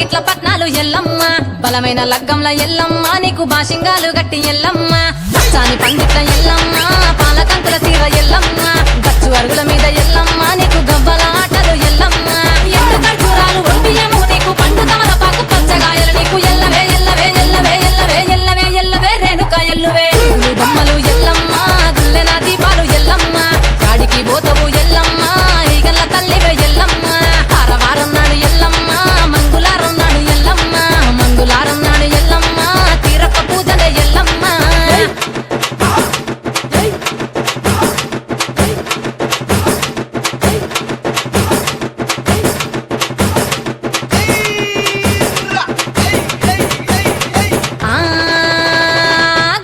ఇట్ల పట్నాలు ఎల్లమ్మ బలమైన లగ్గంల ఎల్లమ్మ నీకు బాషింగాలు గట్టి ఎల్లమ్మ పచ్చాని పండిట్ల ఎల్లమ్మ పాలకంకుల సీర ఎల్లమ్మ గచ్చు అరుగుల మీద ఎల్లమ్మ నీకు గవ్వల ఆటలు ఎల్లమ్మ ఎండు ఖర్జూరాలు ఒంటియము నీకు పండు తమలపాకు పచ్చగాయలు నీకు ఎల్లవే ఎల్లవే ఎల్లవే ఎల్లవే ఎల్లవే ఎల్లవే రేణుక ఎల్లువే బొమ్మలు ఎల్లమ్మ గుల్లెన దీపాలు ఎల్లమ్మ కాడికి పోతవు ఎల్లమ్మ ఈగల్ల తల్లివే ఎల్లమ్మ ఆరవారం నాడు ఎల్లమ్మ మంగులారం నాడు ఎల్లమ్మ మంగులారం నాడు ఎల్లమ్మ తీరప్ప పూజలే ఎల్లమ్మ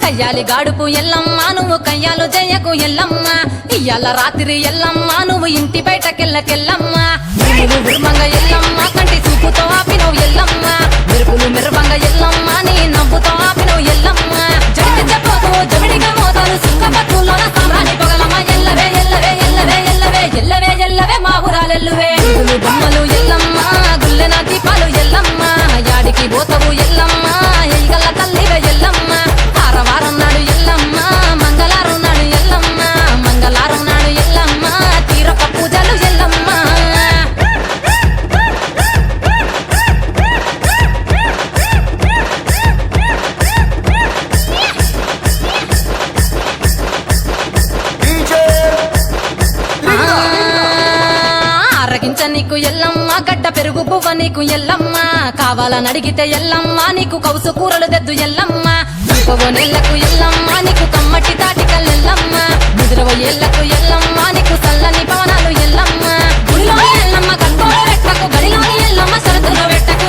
కయ్యాలి గాడుపు ఎల్లమ్మ నువ్వు కయ్యాలు జయ్యకు ఎల్లమ్మ ఇయ్యాల రాత్రి ఎల్లమ్మ నువ్వు ఇంటి బయటకెళ్ళకెళ్ళమ్మ నువ్వు విర్మంగ ఎల్లమ్మ కంటి చూపుతో ఆపినవు ఎల్లమ్మ మెరుపులు మెరువంగ ఎల్లమ్మ నీ నవ్వుతో ఆపినవు ఎల్లమ్మ జడికి చెప్పకు జమిడిగా మోతాలు సుక్కపట్టులోన సామ్రాణి పొగలమ్మ ఎల్లవే ఎల్లవే ఎల్లవే ఎల్లవే ఎల్లవే ఎల్లవే మా ఊరాలెల్లువే బొమ్మలు ఎల్లమ్మ గుల్లెన దీపాలు ఎల్లమ్మ యాడికి పోతవు ఎల్లమ్మ ఈగల తల్లివే ఎల్లమ్మ ఆరవారం నాడు ఎల్లమ్మ మంగళారం నాడు ఎల్లమ్మ మంగళారం నాడు ఎల్లమ్మ తీరప్ప పూజలు ఎల్లమ్మ ఆరగించ నీకు ఎల్లమ్మ గడ్డ పెరుగు పువ్వ నీకు ఎల్లమ్మ కావాలని అడిగితే ఎల్లమ్మ నీకు కౌసు కూరలు తెద్దు ఎల్లమ్మ నెల్లకు ఎల్లమ్మ నీకు కమ్మటి తాటికల్ ఎల్లమ్మ ముదిరవ ఎల్లకు ఎల్లమ్మ నీకు చల్లని పవనాలు ఎల్లమ్మ గుడిలో ఎల్లమ్మ కట్టోలు పెట్టకు గడిలోని ఎల్లమ్మ సరతులు పెట్టకు